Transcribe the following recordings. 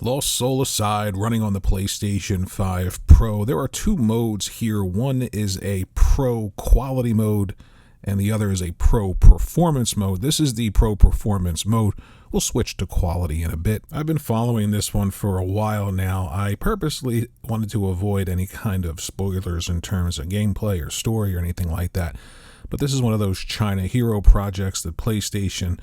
Lost Soul aside, running on the PlayStation 5 Pro, there are two modes here. One is a Pro quality mode, and the other is a Pro performance mode. This is the Pro performance mode. We'll switch to quality in a bit. I've been following this one for a while now. I purposely wanted to avoid any kind of spoilers in terms of gameplay or story or anything like that. But this is one of those China hero projects that PlayStation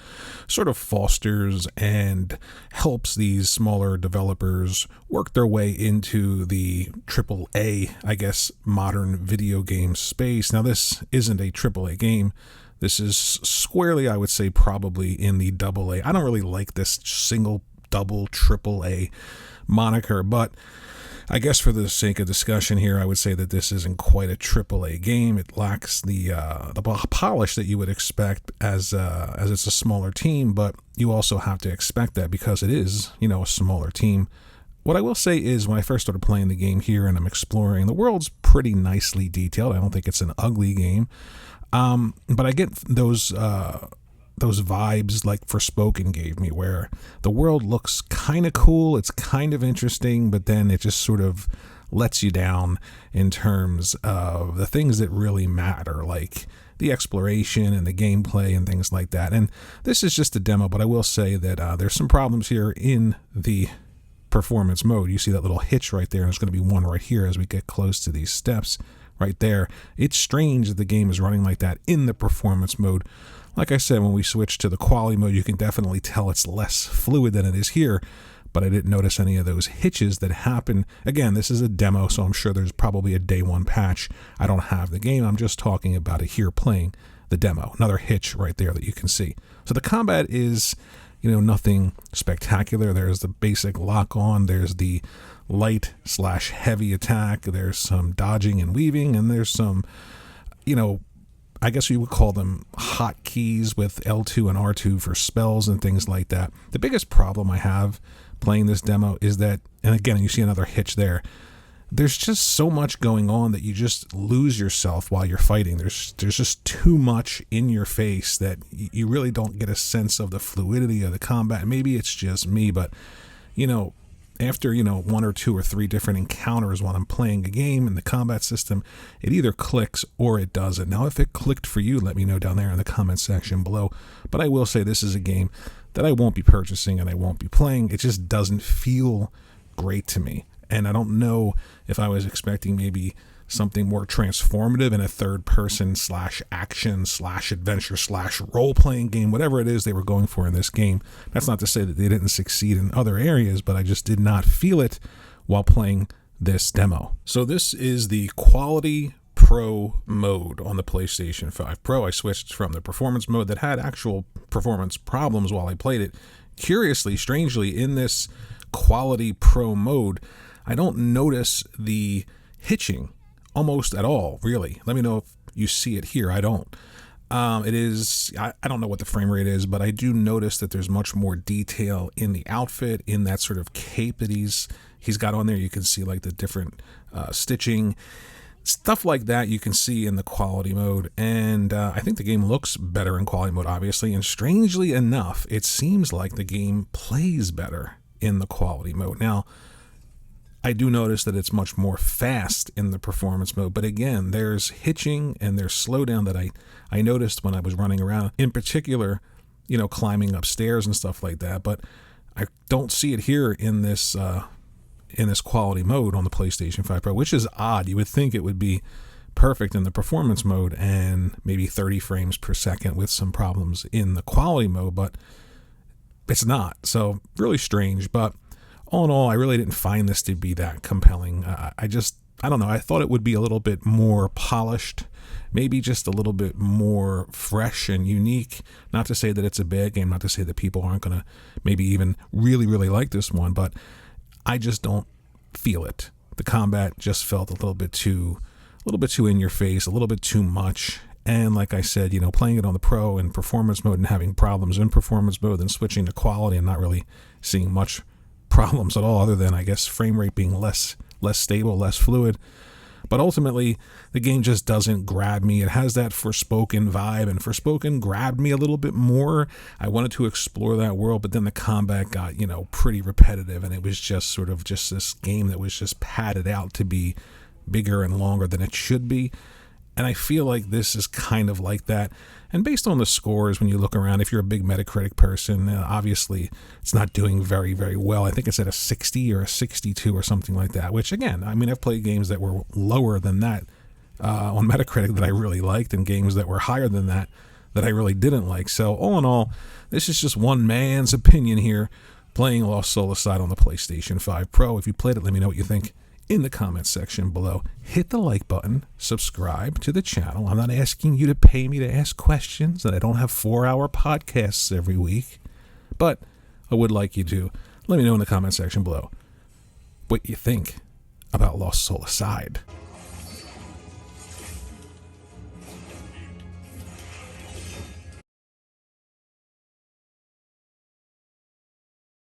sort of fosters and helps these smaller developers work their way into the AAA, I guess, modern video game space. Now, this isn't a AAA game. This is squarely, I would say, probably in the AA. I don't really like this single, double, AAA moniker, but I guess for the sake of discussion here, I would say that this isn't quite a AAA game. It lacks the polish that you would expect as it's a smaller team, but you also have to expect that because it is, a smaller team. What I will say is when I first started playing the game here and I'm exploring, the world's pretty nicely detailed. I don't think it's an ugly game, but I get those vibes like Forspoken gave me, where the world looks kind of cool, it's kind of interesting, but then it just sort of lets you down in terms of the things that really matter, like the exploration and the gameplay and things like that. And this is just a demo, but I will say that there's some problems here in the performance mode. You see that little hitch right there, and there's going to be one right here as we get close to these steps right there. It's strange that the game is running like that in the performance mode. Like I said, when we switch to the quality mode, you can definitely tell it's less fluid than it is here, but I didn't notice any of those hitches that happen. Again, this is a demo, so I'm sure there's probably a day one patch. I don't have the game. I'm just talking about it here playing the demo. Another hitch right there that you can see. So the combat is, nothing spectacular. There's the basic lock on. There's the light/heavy attack. There's some dodging and weaving, and there's some, I guess you would call them hotkeys with L2 and R2 for spells and things like that. The biggest problem I have playing this demo is that, and again, you see another hitch there, there's just so much going on that you just lose yourself while you're fighting. There's just too much in your face that you really don't get a sense of the fluidity of the combat. Maybe it's just me, but, after, one or two or three different encounters while I'm playing a game in the combat system, it either clicks or it doesn't. Now, if it clicked for you, let me know down there in the comment section below. But I will say this is a game that I won't be purchasing and I won't be playing. It just doesn't feel great to me. And I don't know if I was expecting maybe something more transformative in a third-person /action/adventure/role-playing game, whatever it is they were going for in this game. That's not to say that they didn't succeed in other areas, but I just did not feel it while playing this demo. So this is the Quality Pro mode on the PlayStation 5 Pro. I switched from the performance mode that had actual performance problems while I played it. Curiously, strangely, in this Quality Pro mode, I don't notice the hitching almost at all, really. Let me know if you see it here. I don't. It is, I don't know what the frame rate is, but I do notice that there's much more detail in the outfit, in that sort of cape that he's got on there. You can see like the different stitching, stuff like that you can see in the quality mode. And I think the game looks better in quality mode, obviously. And strangely enough, it seems like the game plays better in the quality mode. Now, I do notice that it's much more fast in the performance mode, but again, there's hitching and there's slowdown that I noticed when I was running around, in particular, climbing upstairs and stuff like that, but I don't see it here in this quality mode on the PlayStation 5 Pro, which is odd. You would think it would be perfect in the performance mode and maybe 30 frames per second with some problems in the quality mode, but it's not. So really strange, but all in all, I really didn't find this to be that compelling. I don't know. I thought it would be a little bit more polished, maybe just a little bit more fresh and unique. Not to say that it's a bad game, not to say that people aren't going to maybe even really, really like this one, but I just don't feel it. The combat just felt a little bit too in your face, a little bit too much. And like I said, playing it on the Pro in performance mode and having problems in performance mode, then switching to quality and not really seeing much problems at all, other than I guess frame rate being less stable, less fluid. But ultimately, the game just doesn't grab me. It has that Forspoken vibe, and Forspoken grabbed me a little bit more. I wanted to explore that world, but then the combat got, pretty repetitive, and it was just sort of just this game that was just padded out to be bigger and longer than it should be. And I feel like this is kind of like that. And based on the scores, when you look around, if you're a big Metacritic person, obviously it's not doing very, very well. I think it's at a 60 or a 62 or something like that, which again, I've played games that were lower than that on Metacritic that I really liked, and games that were higher than that I really didn't like. So all in all, this is just one man's opinion here, playing Lost Soul Aside on the PlayStation 5 Pro. If you played it, let me know what you think in the comments section below. Hit the like button, subscribe to the channel. I'm not asking you to pay me to ask questions, and I don't have 4-hour podcasts every week, but I would like you to let me know in the comment section below what you think about Lost Soul Aside.